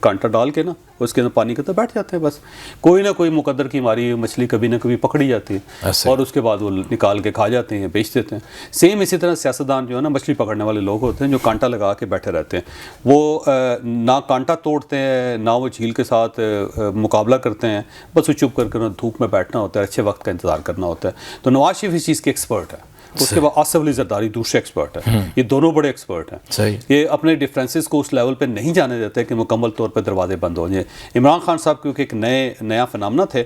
کانٹا ڈال کے نا اس کے اندر پانی کے اندر بیٹھ جاتے ہیں, بس کوئی نہ کوئی مقدر کی ماری مچھلی کبھی نہ کبھی پکڑی جاتی ہے اور اس کے بعد وہ نکال کے کھا جاتے ہیں, بیچ دیتے ہیں. سیم اسی طرح سیاستدان جو ہے نا مچھلی پکڑنے والے لوگ ہوتے ہیں جو کانٹا لگا کے بیٹھے رہتے ہیں, وہ نہ کانٹا توڑتے ہیں نہ وہ جھیل کے ساتھ مقابلہ کرتے ہیں, بس وہ چپ کر کے دھوپ میں بیٹھنا ہوتا ہے, اچھے وقت کا انتظار کرنا ہوتا ہے. تو نواز شریف اس چیز کے ایکسپرٹ ہے. اس کے بعد آصف علی زرداری دوسرے ایکسپرٹ ہیں. یہ دونوں بڑے ایکسپرٹ ہیں. یہ اپنے ڈفرینسز کو اس لیول پہ نہیں جانے دیتے کہ مکمل طور پہ دروازے بند ہو جائیں. عمران خان صاحب کیونکہ ایک نیا فنامنا تھے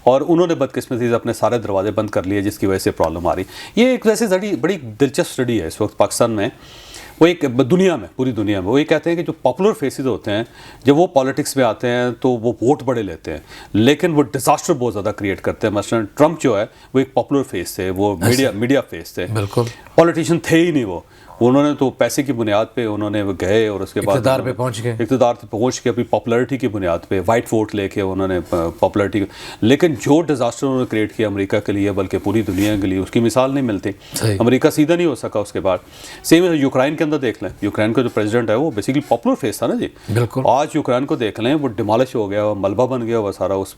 اور انہوں نے بدقسمتی سے اپنے سارے دروازے بند کر لیے جس کی وجہ سے پرابلم آ رہی. یہ ایک ویسے بڑی دلچسپ اسٹڈی ہے اس وقت پاکستان میں. وہ ایک دنیا میں پوری دنیا میں وہ یہ کہتے ہیں کہ جو پاپولر فیسز ہوتے ہیں جب وہ پالیٹکس میں آتے ہیں تو وہ ووٹ بڑے لیتے ہیں لیکن وہ ڈیزاسٹر بہت زیادہ کریٹ کرتے ہیں. مثلا ٹرمپ جو ہے وہ ایک پاپولر فیس تھے, وہ میڈیا فیس تھے, بالکل پولیٹیشین تھے ہی نہیں. وہ انہوں نے تو پیسے کی بنیاد پہ انہوں نے وہ گئے اور اس کے بعد اقتدار پہ پہنچ کے اپنی پاپولرٹی کی بنیاد پہ وائٹ ووٹ لے کے انہوں نے پاپولرٹی, لیکن جو ڈیزاسٹر انہوں نے کریٹ کیا امریکہ کے لیے بلکہ پوری دنیا کے لیے اس کی مثال نہیں ملتی. امریکہ سیدھا نہیں ہو سکا اس کے بعد. سیم یوکرائن کے اندر دیکھ لیں, یوکرائن کا جو پریزیڈنٹ ہے وہ بیسیکلی پاپولر فیس تھا نا جی. بالکل آج یوکرائن کو دیکھ لیں وہ ڈیمالش ہو گیا, ملبہ بن گیا وہ سارا اس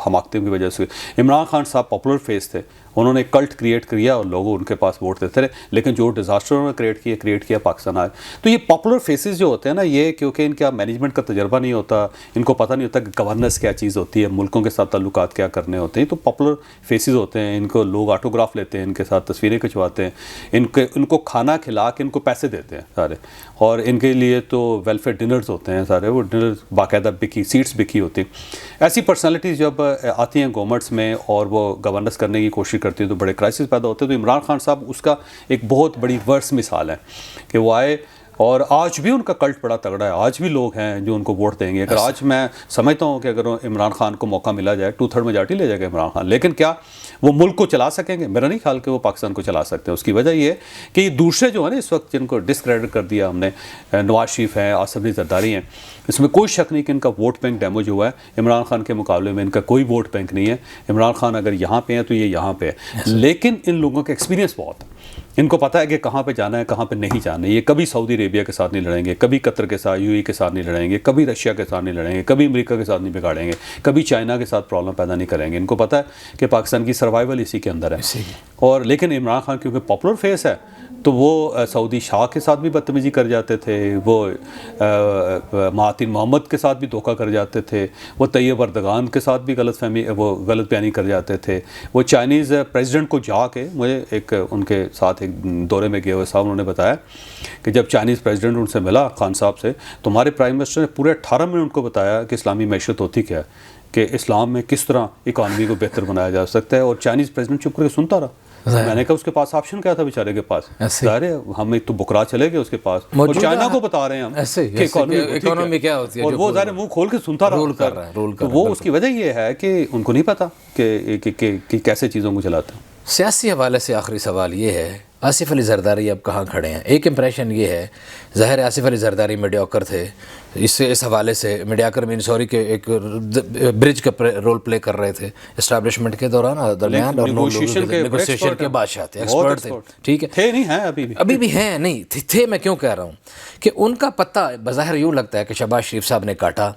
حماقتوں کی وجہ سے. عمران خان صاحب پاپولر فیس تھے, انہوں نے کلٹ کریٹ کیا اور لوگوں ان کے پاس ووٹ دیتے رہے, لیکن جو ڈیزاسٹر انہوں نے کریٹ کیا پاکستان آئے. تو یہ پاپولر فیسز جو ہوتے ہیں نا, یہ کیونکہ ان کا مینجمنٹ کا تجربہ نہیں ہوتا, ان کو پتہ نہیں ہوتا کہ گورننس کیا چیز ہوتی ہے, ملکوں کے ساتھ تعلقات کیا کرنے ہوتے ہیں. تو پاپولر فیسز ہوتے ہیں, ان کو لوگ آٹوگراف لیتے ہیں, ان کے ساتھ تصویریں کھنچواتے ہیں, ان کو کھانا کھلا کے ان کو پیسے دیتے ہیں سارے, اور ان کے لیے تو ویلفیئر ڈنرز ہوتے ہیں سارے, وہ ڈنر باقاعدہ سیٹس بکی ہوتی ہیں. ایسی پرسنالٹیز جب آتی ہیں گورنمنٹس میں اور وہ گورننس کرنے کی کوشش کرتی ہیں تو بڑے کرائسس پیدا ہوتے ہیں. تو عمران خان صاحب اس کا ایک بہت بڑی ورس مثال ہے کہ وہ آئے اور آج بھی ان کا کلٹ بڑا تگڑا ہے, آج بھی لوگ ہیں جو ان کو ووٹ دیں گے. اگر آج میں سمجھتا ہوں کہ اگر عمران خان کو موقع ملا جائے 2/3 میجارٹی لے جائے گا عمران خان, لیکن کیا وہ ملک کو چلا سکیں گے؟ میرا نہیں خیال کہ وہ پاکستان کو چلا سکتے ہیں. اس کی وجہ یہ ہے کہ یہ دوسرے جو ہیں نا اس وقت جن کو ڈسکریڈٹ کر دیا ہم نے, نواز شریف ہیں, آصف علی زرداری ہیں, اس میں کوئی شک نہیں کہ ان کا ووٹ بینک ڈیمیج ہوا ہے. عمران خان کے مقابلے میں ان کا کوئی ووٹ بینک نہیں ہے. عمران خان اگر یہاں پہ ہیں تو یہ یہاں پہ ہے, لیکن ان لوگوں کا ایکسپیرینس بہت ہے, ان کو پتہ ہے کہ کہاں پہ جانا ہے کہاں پہ نہیں جانا ہے. یہ کبھی سعودی عربیہ کے ساتھ نہیں لڑیں گے, کبھی قطر کے ساتھ UAE کے ساتھ نہیں لڑیں گے, کبھی رشیا کے ساتھ نہیں لڑیں گے, کبھی امریکہ کے ساتھ نہیں بگاڑیں گے, کبھی چائنا کے ساتھ پرابلم پیدا نہیں کریں گے. ان کو پتہ ہے کہ پاکستان کی سروائیول اسی کے اندر ہے. اور لیکن عمران خان کیونکہ پاپولر فیس ہے تو وہ سعودی شاہ کے ساتھ بھی بدتمیزی کر جاتے تھے, وہ مہاتیر محمد کے ساتھ بھی دھوکہ کر جاتے تھے, وہ طیب اردگان کے ساتھ بھی غلط بیانی کر جاتے تھے. وہ چائنیز پریزیڈنٹ کو جا کے, مجھے ایک ان کے ساتھ ایک دورے میں گئے ہوئے صاحب انہوں نے بتایا کہ جب چائنیز پریزیڈنٹ ان سے ملا خان صاحب سے تو ہمارے پرائم منسٹر نے پورے 18 منٹ ان کو بتایا کہ اسلامی معیشت ہوتی کیا ہے, کہ اسلام میں کس طرح اکانومی کو بہتر بنایا جا سکتا ہے. اور چائنیز پریزیڈنٹ چپ کر کے سنتا رہا. میں نے کہا اس کے پاس آپشن کیا تھا بیچارے کے پاس, ظاہر ہے ہم ایک تو بکرا چلے گئے اس کے پاس, اور چائنا کو بتا رہے ہیں ہم کہ اکانومی کیا ہوتی ہے, اور وہ ظاہر منہ کھول کے سنتا رہا. تو وہ اس کی وجہ یہ ہے کہ ان کو نہیں پتا کہ کیسے چیزوں کو چلاتے ہیں. سیاسی حوالے سے آخری سوال یہ ہے, آصف علی زرداری اب کہاں کھڑے ہیں؟ ایک امپریشن یہ ہے, ظاہر ہے آصف علی زرداری میڈیاکر تھے, اس حوالے سے میڈیاکر کے ایک برج کا رول پلے کر رہے تھے اسٹیبلشمنٹ کے درمیان, اور نیگوشیشن کے بادشاہ تھے, ایکسپرٹ تھے. ٹھیک ہے, تھے نہیں ہیں ابھی بھی ہیں, نہیں تھے. میں کیوں کہہ رہا ہوں کہ ان کا پتہ بظاہر یوں لگتا ہے کہ شہباز شریف صاحب نے کاٹا,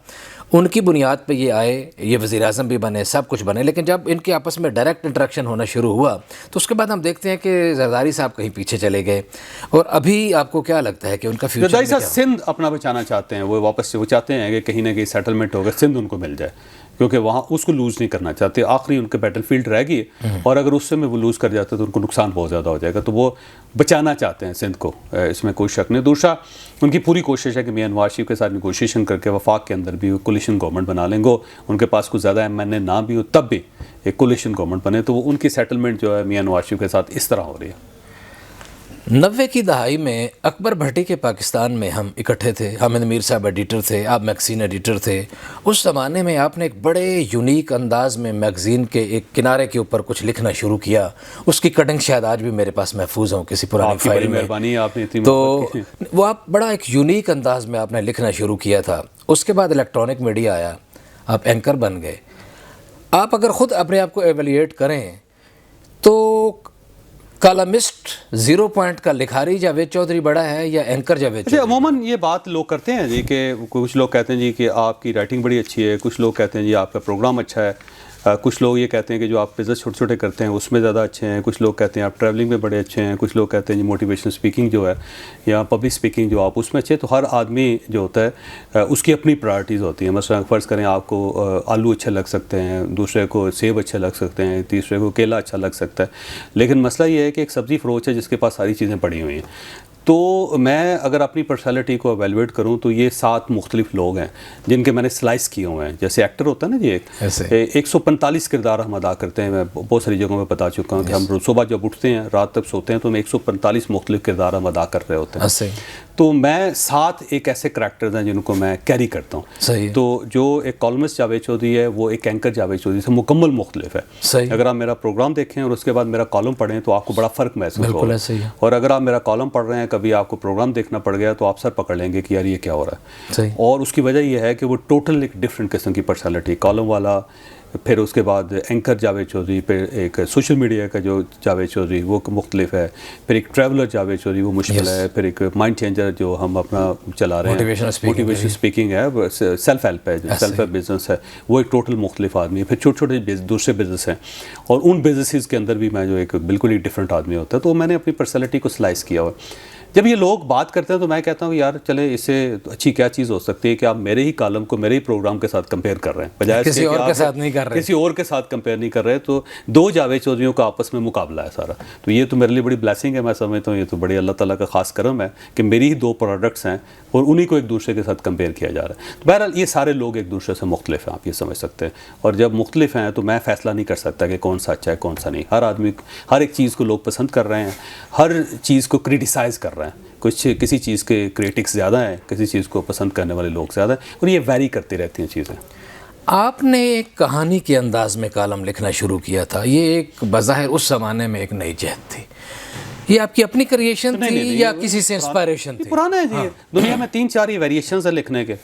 ان کی بنیاد پہ یہ آئے, یہ وزیر اعظم بھی بنے, سب کچھ بنے, لیکن جب ان کے آپس میں ڈائریکٹ انٹریکشن ہونا شروع ہوا تو اس کے بعد ہم دیکھتے ہیں کہ زرداری صاحب کہیں پیچھے چلے گئے. اور ابھی آپ کو کیا لگتا ہے کہ ان کا فیوچر؟ زرداری صاحب سندھ اپنا بچانا چاہتے ہیں, وہ واپس وہ چاہتے ہیں کہ کہیں نہ کہیں سیٹلمنٹ ہوگا, سندھ ان کو مل جائے, کیونکہ وہاں اس کو لوز نہیں کرنا چاہتے. آخری ان کے بیٹل فیلڈ رہ گئی, اور اگر اس سے میں وہ لوز کر جاتے تو ان کو نقصان بہت زیادہ ہو جائے گا. تو وہ بچانا چاہتے ہیں سندھ کو, اس میں کوئی شک نہیں. دوسرا ان کی پوری کوشش ہے کہ میاں نواز شریف کے ساتھ نیگوشیشن کر کے وفاق کے اندر بھی وہ کولیشن گورنمنٹ بنا لیں گے. ان کے پاس کچھ زیادہ MNA نہ بھی ہو تب بھی ایک کولیشن گورنمنٹ بنے, تو وہ ان کی سیٹلمنٹ جو ہے میاں نواز شریف کے ساتھ اس طرح ہو رہی ہے. 90 کی دہائی میں اکبر بھٹی کے پاکستان میں ہم اکٹھے تھے. حامد میر صاحب ایڈیٹر تھے, آپ میگزین ایڈیٹر تھے. اس زمانے میں آپ نے ایک بڑے یونیک انداز میں میگزین کے ایک کنارے کے اوپر کچھ لکھنا شروع کیا. اس کی کٹنگ شاید آج بھی میرے پاس محفوظ ہوں کسی پرانی فائل میں. مہربانی آپ نے. تو وہ آپ بڑا ایک یونیک انداز میں آپ نے لکھنا شروع کیا تھا. اس کے بعد الیکٹرانک میڈیا آیا, آپ اینکر بن گئے. آپ اگر خود اپنے آپ کو ایویلیٹ کریں تو کالمسٹ 0 پوائنٹ کا لکھاری جاوید چودھری بڑا ہے یا اینکر جاوید چودھری؟ عموماً یہ بات لوگ کرتے ہیں جی کہ کچھ لوگ کہتے ہیں جی کہ آپ کی رائٹنگ بڑی اچھی ہے، کچھ لوگ کہتے ہیں جی آپ کا پروگرام اچھا ہے، کچھ لوگ یہ کہتے ہیں کہ جو آپ بزنس چھوٹے چھوٹے کرتے ہیں اس میں زیادہ اچھے ہیں، کچھ لوگ کہتے ہیں آپ ٹریولنگ میں بڑے اچھے ہیں، کچھ لوگ کہتے ہیں جی موٹیویشنل اسپیکنگ جو ہے یا پبلک اسپیکنگ جو آپ اس میں اچھے. تو ہر آدمی جو ہوتا ہے اس کی اپنی پرائرٹیز ہوتی ہیں. مثلا فرض کریں آپ کو آلو اچھے لگ سکتے ہیں، دوسرے کو سیب اچھے لگ سکتے ہیں، تیسرے کو کیلا اچھا لگ سکتا ہے. لیکن مسئلہ یہ ہے کہ ایک سبزی فروش ہے جس کے پاس ساری چیزیں پڑی ہوئی ہیں. تو میں اگر اپنی پرسنالٹی کو ایویلویٹ کروں تو یہ 7 مختلف لوگ ہیں جن کے میں نے سلائس کیے ہوئے ہیں. جیسے ایکٹر ہوتا ہے نا جی، 145 کردار ہم ادا کرتے ہیں. میں بہت ساری جگہوں میں بتا چکا ہوں کہ ہم صبح جب اٹھتے ہیں رات تک سوتے ہیں تو ہم 145 مختلف کردار ہم ادا کر رہے ہوتے ہیں. تو میں 7 ایک ایسے کریکٹرز ہیں جن کو میں کیری کرتا ہوں. تو جو ایک کالمسٹ جاوید چودھری ہے وہ ایک اینکر جاوید چودھری سے مکمل مختلف ہے. اگر آپ میرا پروگرام دیکھیں اور اس کے بعد میرا کالم پڑھیں تو آپ کو بڑا فرق محسوس ہوگا. اور اگر آپ میرا کالم پڑھ رہے ہیں کبھی آپ کو پروگرام دیکھنا پڑ گیا تو آپ سر پکڑ لیں گے کہ یار یہ کیا ہو رہا ہے. اور اس کی وجہ یہ ہے کہ وہ ٹوٹل ایک ڈفرینٹ قسم کی پرسنالٹی، کالم والا، پھر اس کے بعد اینکر جاوید چودھری، پھر ایک سوشل میڈیا کا جو جاوید چودھری وہ مختلف ہے، پھر ایک ٹریولر جاوید چودھری وہ مشکل ہے، پھر ایک مائنڈ چینجر جو ہم اپنا چلا رہے ہیں موٹیویشن اسپیکنگ ہے، سیلف ہیلپ ہے، سیلف ہیلپ بزنس ہے، وہ ایک ٹوٹل مختلف آدمی ہے. پھر چھوٹے چھوٹے دوسرے بزنس ہیں اور ان بزنسز کے اندر بھی میں جو ایک بالکل ہی ڈفرینٹ آدمی ہوتا ہے. تو میں نے اپنی پرسنالٹی کو سلائس کیا ہوا. جب یہ لوگ بات کرتے ہیں تو میں کہتا ہوں کہ یار چلے اس سے اچھی کیا چیز ہو سکتی ہے کہ آپ میرے ہی کالم کو میرے ہی پروگرام کے ساتھ کمپیئر کر رہے ہیں، بجائے کسی اور کے ساتھ نہیں کر رہے، کسی اور کے ساتھ کمپیئر نہیں کر رہے. تو 2 جاوید چودھریوں کا آپس میں مقابلہ ہے سارا. تو یہ تو میرے لیے بڑی بلیسنگ ہے. میں سمجھتا ہوں یہ تو بڑی اللہ تعالیٰ کا خاص کرم ہے کہ میری ہی 2 پروڈکٹس ہیں اور انہی کو ایک دوسرے کے ساتھ کمپیئر کیا جا رہا ہے. تو بہرحال یہ سارے لوگ ایک دوسرے سے مختلف ہیں، آپ یہ سمجھ سکتے ہیں. اور جب مختلف ہیں تو میں فیصلہ نہیں کر سکتا کہ کون سا اچھا ہے کون سا نہیں. ہر آدمی ہر ایک چیز کو لوگ پسند کر رہے ہیں، ہر چیز کو کرٹیسائز کر رہے ہیں. کسی چیز کے کریٹکس زیادہ ہیں، کسی چیز کو پسند کرنے والے لوگ زیادہ ہیں، اور یہ ویری کرتی رہتی ہیں چیزیں. آپ نے ایک کہانی کے انداز میں کالم لکھنا شروع کیا تھا. یہ ایک بظاہر اس زمانے میں ایک نئی جہد تھی. یہ آپ کی اپنی کریشن تھی یا کسی سے انسپائریشن تھی؟ پرانا ہے جی. دنیا میں 3-4 ہی ویریشنز ہیں لکھنے کے،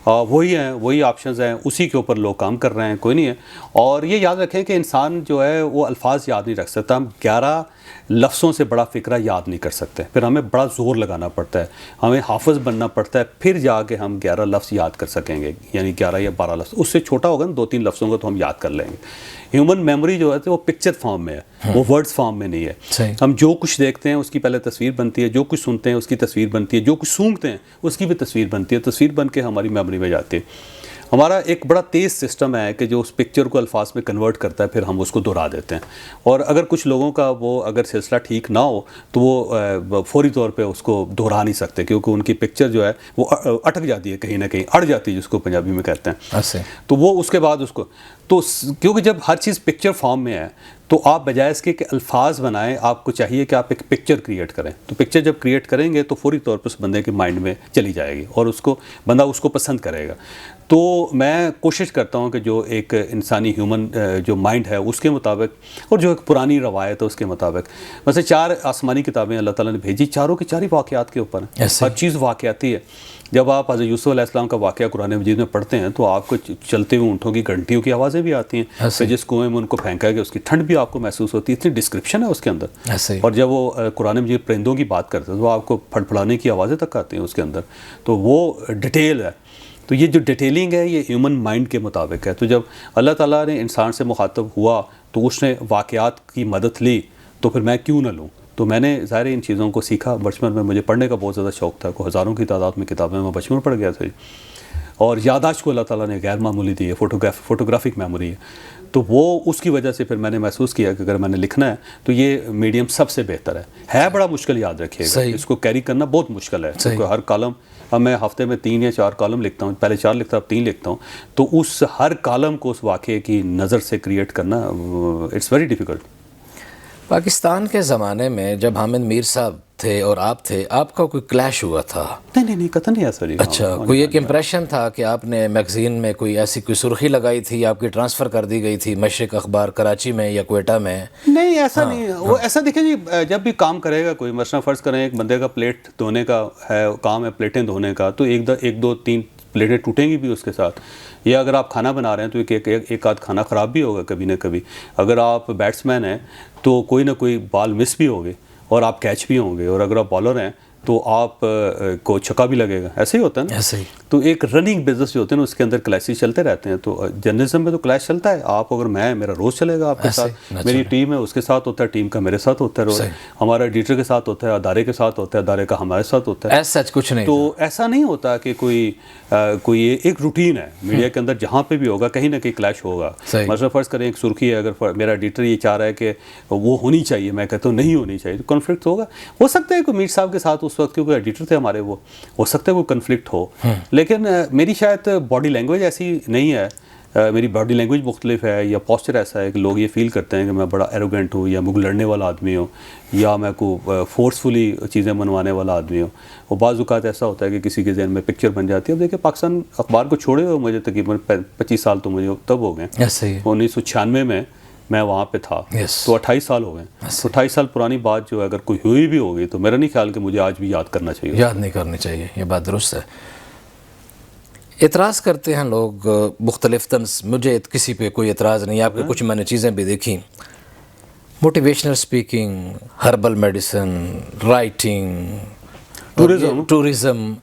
وہی ہیں، وہی آپشنز ہیں، اسی کے اوپر لوگ کام کر رہے ہیں، کوئی نہیں ہے. اور یہ یاد رکھیں کہ انسان جو ہے وہ الفاظ یاد نہیں رکھ سکتا. ہم 11 لفظوں سے بڑا فکرہ یاد نہیں کر سکتے، پھر ہمیں بڑا زور لگانا پڑتا ہے، ہمیں حافظ بننا پڑتا ہے، پھر جا کے ہم 11 لفظ یاد کر سکیں گے. یعنی 11 یا 12 لفظ، اس سے چھوٹا ہوگا نا 2-3 لفظوں کا تو ہم یاد کر لیں گے. ہیومن میموری جو ہے وہ پکچر فارم میں ہے، وہ ورڈز فارم میں نہیں ہے. ہم جو کچھ دیکھتے ہیں اس کی پہلے تصویر بنتی ہے، جو کچھ سنتے ہیں اس کی تصویر بنتی ہے، جو کچھ سونگھتے ہیں اس کی بھی تصویر بنتی ہے، تصویر بن کے ہماری میموری میں جاتی ہے. ہمارا ایک بڑا تیز سسٹم ہے کہ جو اس پکچر کو الفاظ میں کنورٹ کرتا ہے، پھر ہم اس کو دہرا دیتے ہیں. اور اگر کچھ لوگوں کا وہ اگر سلسلہ ٹھیک نہ ہو تو وہ فوری طور پہ اس کو دہرا نہیں سکتے، کیونکہ ان کی پکچر جو ہے وہ اٹک جاتی ہے، کہیں نہ کہیں اڑ جاتی ہے، جس کو پنجابی میں کہتے ہیں. تو وہ اس کے بعد اس کو تو کیونکہ جب ہر چیز پکچر فارم میں ہے تو آپ بجائے اس کے کہ الفاظ بنائیں، آپ کو چاہیے کہ آپ ایک پکچر کریٹ کریں. تو پکچر جب کریٹ کریں گے تو فوری طور پر اس بندے کے مائنڈ میں چلی جائے گی اور اس کو بندہ اس کو پسند کرے گا. تو میں کوشش کرتا ہوں کہ جو ایک انسانی ہیومن جو مائنڈ ہے اس کے مطابق، اور جو ایک پرانی روایت ہے اس کے مطابق، ویسے 4 آسمانی کتابیں اللہ تعالیٰ نے بھیجی، چاروں کی چاری واقعات کے اوپر ہیں، ہر چیز واقعاتی ہے. جب آپ حضرت یوسف علیہ السلام کا واقعہ قرآن مجید میں پڑھتے ہیں تو آپ کو چلتے ہوئے اونٹوں کی گھنٹیوں کی آوازیں بھی آتی ہیں، پھر جس کنویں میں ان کو پھینکا گیا اس کی ٹھنڈ بھی آپ کو محسوس ہوتی ہے. اتنی ڈسکرپشن ہے اس کے اندر. اور جب وہ قرآن مجید پرندوں کی بات کرتے ہیں تو وہ آپ کو پھڑ پھڑانے کی آوازیں تک آتی ہیں اس کے اندر. تو وہ ڈیٹیل ہے. تو یہ جو ڈیٹیلنگ ہے یہ ہیومن مائنڈ کے مطابق ہے. تو جب اللہ تعالیٰ نے انسان سے مخاطب ہوا تو اس نے واقعات کی مدد لی، تو پھر میں کیوں نہ لوں. تو میں نے ظاہر ان چیزوں کو سیکھا. بچپن میں مجھے پڑھنے کا بہت زیادہ شوق تھا، کو ہزاروں کی تعداد میں کتابیں میں بچپن میں پڑھ گیا تھا. اور یادداشت کو اللہ تعالیٰ نے غیر معمولی دی ہے، فوٹوگرافک میموری ہے. تو وہ اس کی وجہ سے پھر میں نے محسوس کیا کہ اگر میں نے لکھنا ہے تو یہ میڈیم سب سے بہتر ہے. بڑا مشکل، یاد رکھیے گا، اس کو کیری کرنا بہت مشکل ہے. کیونکہ ہر کالم، اب میں ہفتے میں 3 یا 4 کالم لکھتا ہوں، پہلے 4 لکھتا اب 3 لکھتا ہوں. تو اس ہر کالم کو اس واقعے کی نظر سے کریٹ کرنا اٹس ویری ڈیفیکلٹ. پاکستان کے زمانے میں جب حامد میر صاحب تھے اور آپ تھے، آپ کا کوئی کلیش ہوا تھا؟ نہیں قطعاً نہیں ایسا. اچھا، کوئی ایک امپریشن تھا کہ آپ نے میگزین میں کوئی ایسی کوئی سرخی لگائی تھی، آپ کی ٹرانسفر کر دی گئی تھی مشرق اخبار کراچی میں یا کوئٹہ میں؟ نہیں ایسا نہیں. وہ ایسا دیکھیں جی، جب بھی کام کرے گا کوئی، مثلا فرض کریں ایک بندے کا پلیٹ دھونے کا ہے کام ہے، پلیٹیں دھونے کا، تو 1 2 3 پلیٹیں ٹوٹیں گی بھی اس کے ساتھ. یا اگر آپ کھانا بنا رہے ہیں تو ایک آدھ کھانا خراب بھی ہوگا کبھی نہ کبھی. اگر آپ بیٹس مین ہیں تو کوئی نہ کوئی بال مس بھی ہوگی اور آپ کیچ بھی ہوں گے, اور اگر آپ بالر ہیں تو آپ کو چھکا بھی لگے گا. ایسے ہی ہوتا ہے نا, ایسے ہی. تو ایک رننگ بزنس جو ہوتے ہیں نا اس کے اندر کلیشز چلتے رہتے ہیں. تو جرنلزم میں تو کلیش چلتا ہے. آپ اگر میرا روز چلے گا آپ کے ساتھ, میری ٹیم ہے اس کے ساتھ ہوتا ہے, ٹیم کا میرے ساتھ ہوتا ہے روز, ہمارا ایڈیٹر کے ساتھ ہوتا ہے, ادارے کے ساتھ ہوتا ہے, ادارے کا ہمارے ساتھ ہوتا ہے. ایسا سچ کچھ نہیں. تو ایسا نہیں ہوتا کہ کوئی ایک روٹین ہے میڈیا کے اندر, جہاں پہ بھی ہوگا کہیں نہ کہیں کلیش ہوگا. مثلا فرض کریں ایک سرخی ہے, اگر میرا ایڈیٹر یہ چاہ رہا ہے کہ وہ ہونی چاہیے, میں کہتا ہوں نہیں ہونی چاہیے, تو کنفلکٹ ہوگا. ہو سکتا ہے کہ میر صاحب کے ساتھ اس وقت کیونکہ ایڈیٹر تھے ہمارے, وہ ہو سکتا ہے وہ کنفلکٹ ہو, لیکن میری شاید باڈی لینگویج ایسی نہیں ہے, میری باڈی لینگویج مختلف ہے, یا پوسچر ایسا ہے کہ لوگ یہ فیل کرتے ہیں کہ میں بڑا ایروگنٹ ہوں, یا مجھے لڑنے والا آدمی ہوں, یا میں کو فورسفلی چیزیں منوانے والا آدمی ہوں. اور بعض اوقات ایسا ہوتا ہے کہ کسی کے ذہن میں پکچر بن جاتی ہے. اب دیکھیں پاکستان اخبار کو چھوڑے ہوئے مجھے تقریباً 25 سال تو مجھے تب ہو گئے. 1996 میں وہاں پہ تھا, تو 28 سال ہو گئے. تو 28 سال پرانی بات جو ہے اگر کوئی ہوئی بھی ہوگی تو میرا نہیں خیال کہ مجھے آج بھی یاد کرنا چاہیے. یاد نہیں کرنی چاہیے, یہ بات درست ہے. اعتراض کرتے ہیں لوگ مختلف طنز. مجھے کسی پہ کوئی اعتراض نہیں. آپ کے کچھ میں نے چیزیں بھی دیکھیں, motivational speaking, herbal medicine, writing, tourism,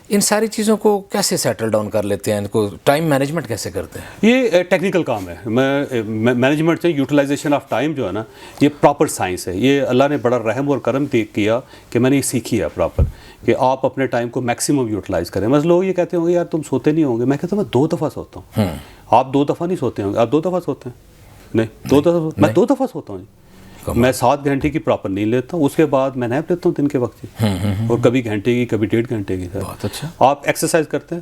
ان ساری چیزوں کو کیسے سیٹل ڈاؤن کر لیتے ہیں؟ ان کو ٹائم مینجمنٹ کیسے کرتے ہیں؟ یہ ٹیکنیکل کام ہے. مینجمنٹ سے یوٹیلائزیشن آف ٹائم جو ہے نا, یہ پراپر سائنس ہے. یہ اللہ نے بڑا رحم اور کرم کیا کہ میں نے یہ سیکھی ہے پراپر, کہ آپ اپنے ٹائم کو میکسیمم یوٹیلائز کریں. مثلا لوگ یہ کہتے ہوں گے یار تم سوتے نہیں ہوں گے. میں کہتا ہوں میں 2 دفعہ سوتا ہوں. آپ 2 دفعہ نہیں سوتے ہوں گے. آپ 2 دفعہ سوتے ہیں؟ نہیں, 2 دفعہ. میں 2 دفعہ سوتا ہوں. میں 7 گھنٹے کی پراپر نیند لیتا ہوں, اس کے بعد میں نیپ لیتا ہوں دن کے وقت, اور کبھی گھنٹے کی, کبھی 1.5 گھنٹے کی. بہت اچھا. آپ ایکسرسائز کرتے ہیں؟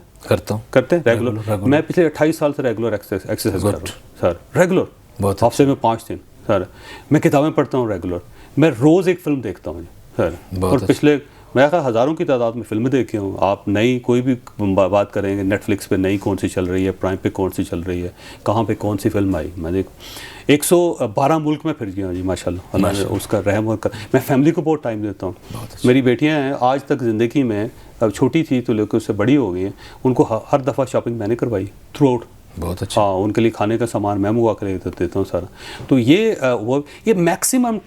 کرتے ہیں ریگولر. میں پچھلے 28 سال سے ریگولر ایکسرسائز کر رہا ہوں سر, ریگولر. ہفتے میں 5 دن سر. میں کتابیں پڑھتا ہوں ریگولر. میں روز ایک فلم دیکھتا ہوں سر, اور پچھلے میں کہا ہزاروں کی تعداد میں فلمیں دیکھی ہوں. آپ نئی کوئی بھی بات کریں گے, نیٹ فلکس پہ نئی کون سی چل رہی ہے, پرائم پہ کون سی چل رہی ہے, کہاں پہ کون سی فلم آئی, میں دیکھ 112 ملک میں پھر گیا ہوں جی ماشاء اللہ. اللہ نے اس کا رحم اور میں فیملی کو بہت ٹائم دیتا ہوں. میری بیٹیاں ہیں آج تک زندگی میں, اب چھوٹی تھی تو لیکن اس سے بڑی ہو گئی ہیں, ان کو ہر دفعہ شاپنگ میں نے کروائی تھرو آؤٹ. بہت اچھا. ہاں, ان کے لیے کھانے کا سامان میں منگوا کر دیتا ہوں سارا. تو یہ میکسیمم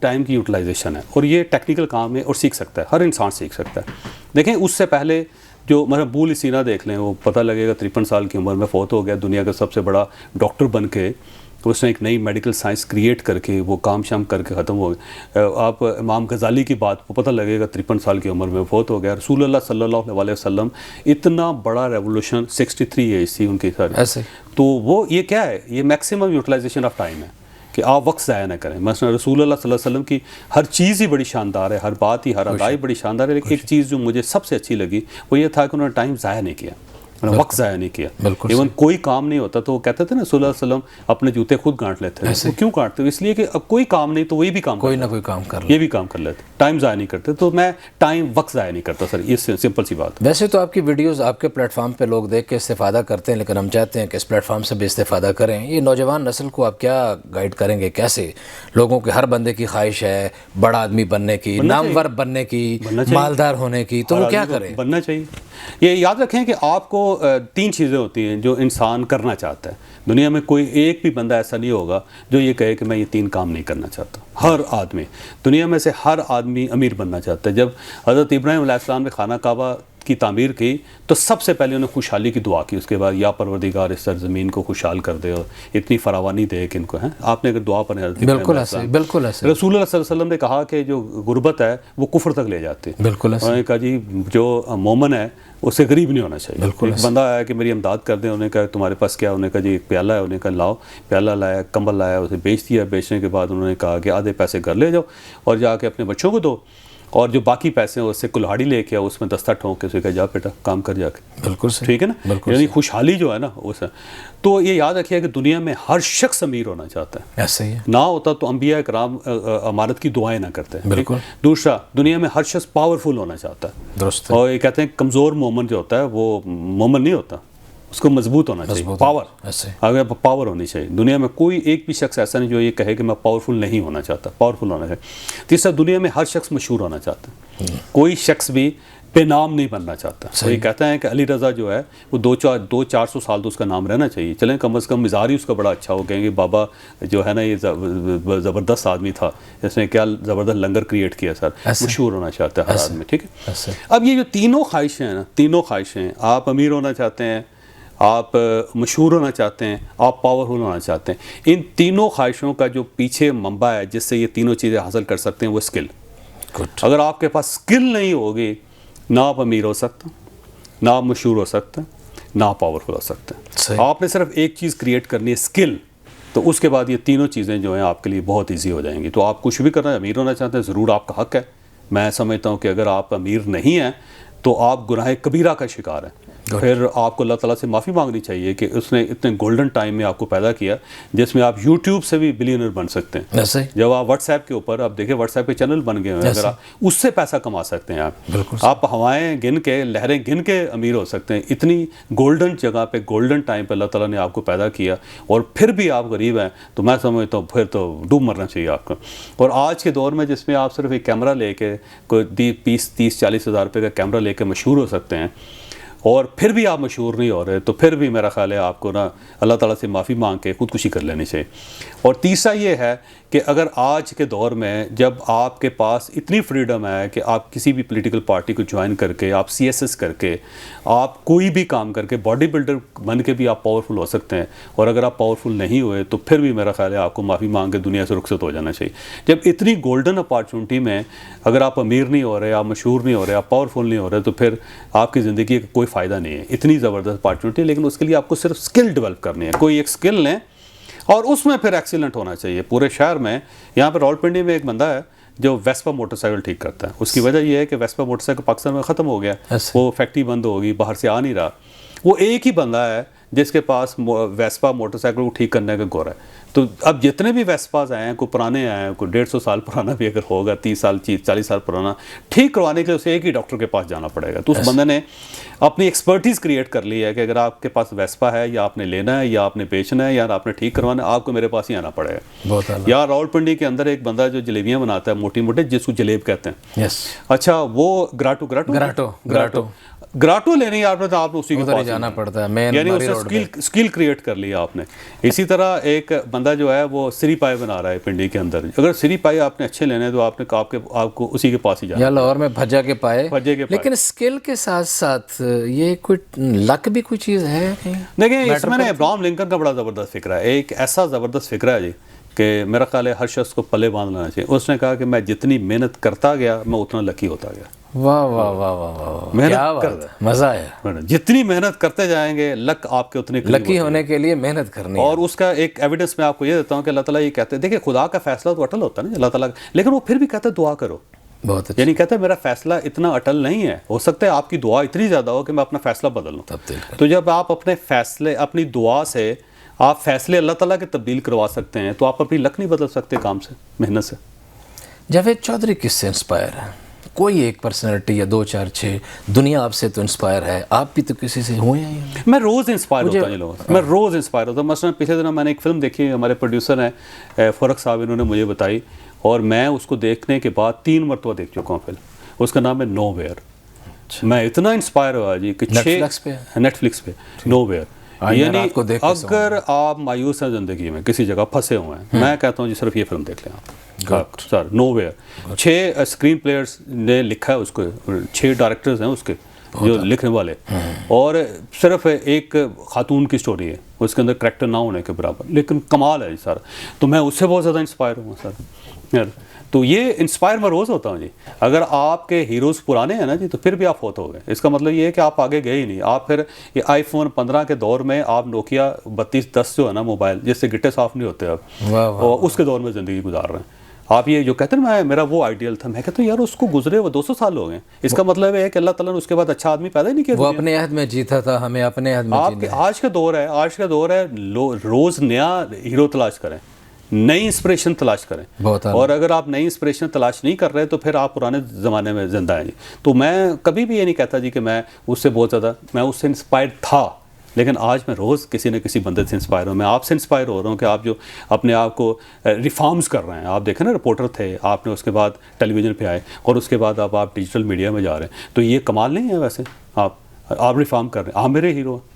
ٹائم کی یوٹیلائزیشن ہے, اور یہ ٹیکنیکل کام ہے اور سیکھ سکتا ہے, ہر انسان سیکھ سکتا ہے. دیکھیں اس سے پہلے جو مثلا بول سینا دیکھ لیں, وہ پتہ لگے گا 53 سال کی عمر میں فوت ہو گیا, دنیا کا سب سے بڑا ڈاکٹر بن کے. اس نے ایک نئی میڈیکل سائنس کریٹ کر کے وہ کام شام کر کے ختم ہو گیا. آپ امام غزالی کی بات کو پتہ لگے گا 53 سال کی عمر میں فوت ہو گیا. رسول اللہ صلی اللہ علیہ وسلم اتنا بڑا ریولوشن 63 ایج تھی ان کی ساری. ایسے تو وہ یہ کیا ہے, یہ میکسیمم یوٹیلائزیشن آف ٹائم ہے کہ آپ وقت ضائع نہ کریں. مثلا رسول اللہ صلی اللہ علیہ وسلم کی ہر چیز ہی بڑی شاندار ہے, ہر بات ہی, ہر ادائی بڑی شاندار ہے, لیکن ایک چیز جو مجھے سب سے اچھی لگی وہ یہ تھا کہ انہوں نے ٹائم ضائع نہیں کیا, وقت ضائع نہیں کیا. ایون کوئی کام نہیں ہوتا تو وہ کہتے تھے نا صلی اللہ علیہ وسلم اپنے جوتے خود گانٹ لیتے ہیں. کیوں گانٹتے ہیں؟ اس لیے کہ اب کوئی کام نہیں تو وہی بھی کام, کوئی نہ کوئی کام کر یہ بھی کام کر لیتے, ٹائم ضائع نہیں کرتے. تو میں ٹائم وقت ضائع نہیں کرتا سر, یہ سمپل سی بات. ویسے تو آپ کی ویڈیوز آپ کے پلیٹ فارم پہ لوگ دیکھ کے استفادہ کرتے ہیں, لیکن ہم چاہتے ہیں کہ اس پلیٹ فارم سے بھی استفادہ کریں. یہ نوجوان نسل کو آپ کیا گائیڈ کریں گے, کیسے لوگوں کے ہر بندے کی خواہش ہے بڑا آدمی بننے کی, نامور بننے کی, مالدار ہونے کی, تو وہ کیا کریں؟ بننا چاہیے. یہ یاد رکھیں کہ آپ کو 3 چیزیں ہوتی ہیں جو انسان کرنا چاہتا ہے. دنیا میں کوئی ایک بھی بندہ ایسا نہیں ہوگا جو یہ کہے کہ میں یہ 3 کام نہیں کرنا چاہتا. ہر آدمی, دنیا میں سے ہر آدمی امیر بننا چاہتا ہے. جب حضرت ابراہیم علیہ السلام نے خانہ کعبہ کی تعمیر کی تو سب سے پہلے انہوں نے خوشحالی کی دعا کی. اس کے بعد یا پروردگار اس سرزمین کو خوشحال کر دے اور اتنی فراوانی دے کہ ان کو, ہیں آپ نے اگر دعا پڑھی بالکل ایسے, بالکل ایسے. رسول اللہ صلی اللہ علیہ وسلم نے کہا کہ جو غربت ہے وہ کفر تک لے جاتی ہے. بالکل ایسے. انہوں نے کہا جی جو مومن ہے اس سے غریب نہیں ہونا چاہیے. ایک بندہ آیا کہ میری امداد کر دیں, انہوں نے کہا تمہارے پاس کیا, انہوں نے کہا جی ایک پیالہ ہے, انہوں نے کہا لاؤ. پیالہ لایا, کمبل لایا, اسے بیچ دیا. بیچنے کے بعد انہوں نے کہا کہ آدھے پیسے گھر لے جاؤ اور جا کے اپنے بچوں کو دو, اور جو باقی پیسے ہیں اس سے کلہاڑی لے کے اس میں دستہ ٹھونک کے اسے کہا جا بیٹا کام کر جا کے. بالکل ٹھیک ہے نا, یعنی خوشحالی جو ہے نا اس. تو یہ یاد رکھیے کہ دنیا میں ہر شخص امیر ہونا چاہتا ہے. ایسے ہی نہ ہوتا تو انبیاء کرام امارت کی دعائیں نہ کرتے. بالکل. دوسرا, دنیا میں ہر شخص پاورفل ہونا چاہتا ہے. درست. اور یہ کہتے ہیں کمزور مومن جو ہوتا ہے وہ مومن نہیں ہوتا, اس کو مضبوط ہونا چاہیے. پاور, اگر پاور ہونی چاہیے. دنیا میں کوئی ایک بھی شخص ایسا نہیں جو یہ کہے کہ میں پاورفل نہیں ہونا چاہتا, پاورفل ہونا چاہیے. تیسرا, دنیا میں ہر شخص مشہور ہونا چاہتا ہے. کوئی شخص بھی بے نام نہیں بننا چاہتا. وہ یہ کہتا ہے کہ علی رضا جو ہے وہ 200-400 سال تو اس کا نام رہنا چاہیے. چلیں کم از کم مزاج ہی اس کا بڑا اچھا ہو, کہیں گے بابا جو ہے نا یہ زبردست آدمی تھا, اس نے کیا زبردست لنگر کریٹ کیا سر, مشہور ہونا چاہتا ہے ہر آدمی. ٹھیک ہے, اب یہ جو تینوں خواہشیں ہیں نا, تینوں خواہشیں, آپ امیر ہونا چاہتے ہیں, آپ مشہور ہونا چاہتے ہیں, آپ پاورفل ہونا چاہتے ہیں, ان تینوں خواہشوں کا جو پیچھے منبع ہے جس سے یہ تینوں چیزیں حاصل کر سکتے ہیں وہ اسکل. اگر آپ کے پاس اسکل نہیں ہوگی, نہ آپ امیر ہو سکتے, نہ آپ مشہور ہو سکتے, نہ آپ پاورفل ہو سکتے. آپ نے صرف ایک چیز کریٹ کرنی ہے, اسکل, تو اس کے بعد یہ تینوں چیزیں جو ہیں آپ کے لیے بہت ایزی ہو جائیں گی. تو آپ کچھ بھی کرنا, امیر ہونا چاہتے ہیں, ضرور آپ کا حق ہے. میں سمجھتا ہوں کہ اگر آپ امیر نہیں ہیں تو آپ گناہ کبیرہ کا شکار ہیں. پھر آپ کو اللہ تعالیٰ سے معافی مانگنی چاہیے کہ اس نے اتنے گولڈن ٹائم میں آپ کو پیدا کیا جس میں آپ یوٹیوب سے بھی بلینئر بن سکتے ہیں. جب آپ واٹس ایپ کے اوپر, آپ دیکھیں واٹس ایپ پہ چینل بن گئے ہیں, اگر آپ اس سے پیسہ کما سکتے ہیں, آپ ہوائیں گن کے, لہریں گن کے امیر ہو سکتے ہیں. اتنی گولڈن جگہ پہ, گولڈن ٹائم پہ اللہ تعالیٰ نے آپ کو پیدا کیا, اور پھر بھی آپ غریب ہیں, تو میں سمجھتا ہوں پھر تو ڈوب مرنا چاہیے آپ کو. اور آج کے دور میں جس میں آپ صرف ایک کیمرہ لے کے, کوئی 20-30-40 ہزار روپے کا کیمرہ لے کے مشہور ہو سکتے ہیں, اور پھر بھی آپ مشہور نہیں ہو رہے, تو پھر بھی میرا خیال ہے آپ کو نا اللہ تعالیٰ سے معافی مانگ کے خودکشی کر لینی چاہیے. اور تیسرا یہ ہے کہ اگر آج کے دور میں جب آپ کے پاس اتنی فریڈم ہے کہ آپ کسی بھی پولیٹیکل پارٹی کو جوائن کر کے, آپ CSS کر کے, آپ کوئی بھی کام کر کے, باڈی بلڈر بن کے بھی آپ پاورفل ہو سکتے ہیں, اور اگر آپ پاورفل نہیں ہوئے تو پھر بھی میرا خیال ہے آپ کو معافی مانگ کے دنیا سے رخصت ہو جانا چاہیے. جب اتنی گولڈن اپارچونٹی میں اگر آپ امیر نہیں ہو رہے, آپ مشہور نہیں ہو رہے, آپ پاورفل نہیں ہو رہے, تو پھر آپ کی زندگی کا کوئی فائدہ نہیں ہے. اتنی زبردست اپارچونٹی, لیکن اس کے لیے آپ کو صرف اسکل ڈیولپ کرنی ہے. کوئی ایک اسکل لیں اور اس میں پھر ایکسیلنٹ ہونا چاہیے. پورے شہر میں, یہاں پہ راولپنڈی میں ایک بندہ ہے جو ویسپا موٹر سائیکل ٹھیک کرتا ہے. اس کی وجہ یہ ہے کہ ویسپا موٹر سائیکل پاکستان میں ختم ہو گیا, وہ فیکٹری بند ہوگی, باہر سے آ نہیں رہا. وہ ایک ہی بندہ ہے جس کے پاس ویسپا موٹر سائیکل کو ٹھیک کرنے کا گور ہے. تو اب جتنے بھی ویسپاز آئے ہیں, کوئی پرانے آئے ہیں, کوئی 150 سال پرانا بھی اگر ہوگا, 30 سال 40 سال پرانا, ٹھیک کروانے کے لیے اسے ایک ہی ڈاکٹر کے پاس جانا پڑے گا. تو اس بندے نے اپنی ایکسپرٹیز کریٹ کر لی ہے کہ اگر آپ کے پاس ویسپا ہے, یا آپ نے لینا ہے, یا آپ نے بیچنا ہے, یا آپ نے ٹھیک کروانا ہے, آپ کو میرے پاس ہی آنا پڑے گا. یا راولپنڈی کے اندر ایک بندہ جو جلیبیاں بناتا ہے موٹی موٹے, جس کو جلیب کہتے ہیں, اچھا وہ گراٹو لینی ہے آپ نے, تو آپ نے اسی کے پاس جانا پڑتا ہے, یعنی اسے اسکل کریٹ کر لیا آپ نے. اسی طرح ایک بندہ جو ہے وہ سری پائے بنا رہا ہے پنڈی کے اندر. اگر سری پائے آپ نے اچھے لینے تو آپ کو اسی کے پاس ہی جانا, یا لاہور میں بھجا کے پائے. لیکن اسکل کے ساتھ ساتھ یہ کوئی لک بھی کوئی چیز ہے. دیکھیں اس میں نے ابراہم لنکن کا بڑا زبردست فکر ہے, ایک ایسا زبردست فکر ہے جی کہ میرا خیال ہے ہر شخص کو پلے باندھ لینا چاہیے. اس نے کہا کہ میں جتنی محنت کرتا گیا میں اتنا لکی ہوتا گیا. واہ واہ واہ واہ, محنت کرتا, مزہ آیا. جتنی محنت کرتے جائیں گے لک آپ کے اتنے لکی ہونے کے لیے محنت کرنی. اور اس کا ایک ایویڈنس میں آپ کو یہ دیتا ہوں کہ اللہ تعالیٰ یہ کہتے ہیں, دیکھیں خدا کا فیصلہ تو اٹل ہوتا ہے نا اللہ تعالیٰ, لیکن وہ پھر بھی کہتا ہے دعا کرو. بہت اچھا. یعنی کہتا ہے میرا فیصلہ اتنا اٹل نہیں ہے, ہو سکتا ہے آپ کی دعا اتنی زیادہ ہو کہ میں اپنا فیصلہ بدل لوں. تو جب آپ اپنے فیصلے, اپنی دعا سے آپ فیصلے اللہ تعالیٰ کے تبدیل کروا سکتے ہیں, تو آپ اپنی لک نہیں بدل سکتے کام سے, محنت سے. جاوید چودھری کس سے انسپائر ہے؟ کوئی ایک پرسنالٹی یا 2 4 6 دنیا آپ سے تو انسپائر ہے, آپ بھی تو کسی سے ہوئے ہیں. میں روز انسپائر ہوتا ہوں یہ لوگوں سے, میں روز انسپائر ہوتا ہوں. مثلا پچھلے دنوں میں نے ایک فلم دیکھی, ہمارے پروڈیوسر ہیں فرق صاحب, انہوں نے مجھے بتائی, اور میں اس کو دیکھنے کے بعد 3 مرتبہ دیکھ چکا ہوں فلم. اس کا نام ہے نو ویئر. میں اتنا انسپائر ہوا جی کہ نیٹ فلکس پہ نو ویئر. یعنی اگر آپ مایوس ہیں زندگی میں, کسی جگہ پھنسے ہوئے ہیں, میں کہتا ہوں جی صرف یہ فلم دیکھ لیں آپ سر, نو ویئر. 6 اسکرین پلیئرز نے لکھا ہے اس کو, 6 ڈائریکٹرز ہیں اس کے جو لکھنے والے, اور صرف ایک خاتون کی سٹوری ہے, اس کے اندر کریکٹر نہ ہونے کے برابر, لیکن کمال ہے جی سر. تو میں اس سے بہت زیادہ انسپائر ہوں سر. تو یہ انسپائر میں روز ہوتا ہوں جی. اگر آپ کے ہیروز پرانے ہیں نا جی, تو پھر بھی آپ فوت ہو گئے. اس کا مطلب یہ ہے کہ آپ آگے گئے ہی نہیں. آپ پھر یہ آئی فون 15 کے دور میں آپ نوکیا 3210 جو ہے نا موبائل, جس سے گٹے صاف نہیں ہوتے اب, اور اس کے دور میں زندگی گزار رہے ہیں آپ. یہ جو کہتے ہیں نا میرا وہ آئیڈیل تھا, میں کہتا ہوں یار اس کو گزرے وہ 200 سال ہو گئے. اس کا مطلب ہے کہ اللہ تعالیٰ نے اس کے بعد اچھا آدمی پیدا ہی نہیں کیا. وہ اپنے عہد میں جیتا تھا, ہمیں اپنے عہد میں جینا ہے. آج کا دور ہے, آج کا دور ہے, روز نیا ہیرو تلاش کریں, نئی انسپریشن تلاش کریں. اور اگر آپ نئی انسپریشن تلاش نہیں کر رہے تو پھر آپ پرانے زمانے میں زندہ ہیں جی. تو میں کبھی بھی یہ نہیں کہتا جی کہ میں اس سے بہت زیادہ, میں اس سے انسپائر تھا, لیکن آج میں روز کسی نہ کسی بندے سے انسپائر ہوں. میں آپ سے انسپائر ہو رہا ہوں کہ آپ جو اپنے آپ کو ریفارمز کر رہے ہیں. آپ دیکھیں نا رپورٹر تھے, آپ نے اس کے بعد ٹیلی ویژن پہ آئے اور اس کے بعد اب آپ ڈیجیٹل میڈیا میں جا رہے ہیں. تو یہ کمال نہیں ہے ویسے؟ آپ ریفارم کر رہے ہیں. آپ میرے ہیرو ہیں.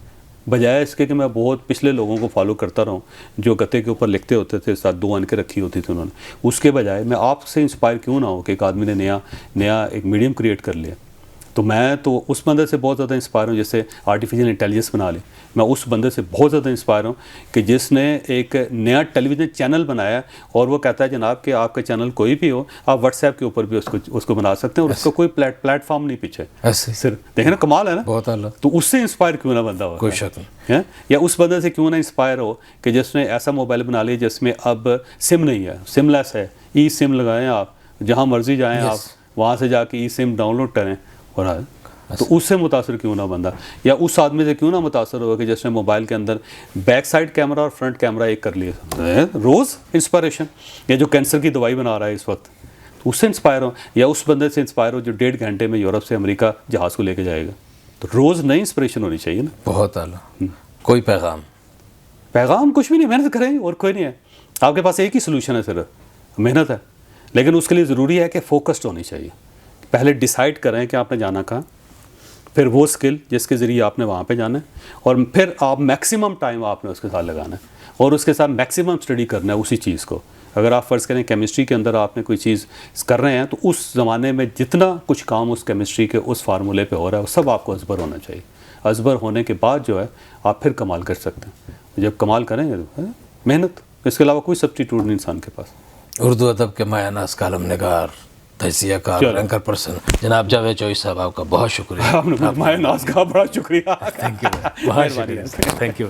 بجائے اس کے کہ میں بہت پچھلے لوگوں کو فالو کرتا رہا ہوں جو گتے کے اوپر لکھتے ہوتے تھے, ساتھ 2 انکیں رکھی ہوتی تھی انہوں نے, اس کے بجائے میں آپ سے انسپائر کیوں نہ ہو کہ ایک آدمی نے نیا ایک میڈیم کریٹ کر لیا. تو میں تو اس بندے سے بہت زیادہ انسپائر ہوں جس سے آرٹیفیشیل انٹیلیجنس بنا لی. میں اس بندے سے بہت زیادہ انسپائر ہوں کہ جس نے ایک نیا ٹیلی ویژن چینل بنایا اور وہ کہتا ہے جناب کہ آپ کا چینل کوئی بھی ہو, آپ واٹس ایپ کے اوپر بھی اس کو بنا سکتے ہیں اور اس کا کوئی پلیٹ فارم نہیں پیچھے. صرف دیکھیں نا, کمال ہے نا, بہت اعلیٰ. تو اس سے انسپائر کیوں نہ بندہ ہو, کوئی شک نہیں. یا اس بندے سے کیوں نہ انسپائر ہو کہ جس نے ایسا موبائل بنا لیا جس میں اب سم نہیں ہے, سم لیس ہے, ای سم لگائیں آپ, جہاں مرضی جائیں آپ وہاں سے جا کے ای سم ڈاؤن لوڈ کریں. اور تو اس سے متاثر کیوں نہ بندہ, یا اس آدمی سے کیوں نہ متاثر ہوا کہ جس نے موبائل کے اندر بیک سائڈ کیمرہ اور فرنٹ کیمرہ ایک کر لیا. روز انسپائریشن. یا جو کینسر کی دوائی بنا رہا ہے اس وقت, تو اس سے انسپائر ہو. یا اس بندے سے انسپائر ہو جو 1.5 گھنٹے میں یورپ سے امریکہ جہاز کو لے کے جائے گا. تو روز نئی انسپریشن ہونی چاہیے نا. بہت اعلیٰ. کوئی پیغام کچھ بھی نہیں, محنت کریں اور کوئی نہیں ہے. آپ کے پاس ایک ہی سلوشن ہے, صرف محنت ہے. لیکن اس کے لیے ضروری ہے کہ فوکسڈ ہونی چاہیے. پہلے ڈیسائیڈ کریں کہ آپ نے جانا کہاں, پھر وہ اسکل جس کے ذریعے آپ نے وہاں پہ جانا ہے, اور پھر آپ میکسیمم ٹائم آپ نے اس کے ساتھ لگانا ہے اور اس کے ساتھ میکسیمم اسٹڈی کرنا ہے اسی چیز کو. اگر آپ فرض کریں کیمسٹری کے اندر آپ نے کوئی چیز کر رہے ہیں تو اس زمانے میں جتنا کچھ کام اس کیمسٹری کے اس فارمولے پہ ہو رہا ہے وہ سب آپ کو ازبر ہونا چاہیے. ازبر ہونے کے بعد جو ہے آپ پھر کمال کر سکتے ہیں. جب کمال کریں گے محنت, اس کے علاوہ کوئی سبسٹیٹیوٹ نہیں انسان کے پاس. اردو ادب کے مایہ ناز کالم نگار, تجزیہ کار, اینکر پرسن جناب جاوید چوئی صاحب, آپ کا بہت شکریہ. آپ نے مایہ ناز کا بڑا شکریہ. تھینک یو, بہت شکریہ. Thank you.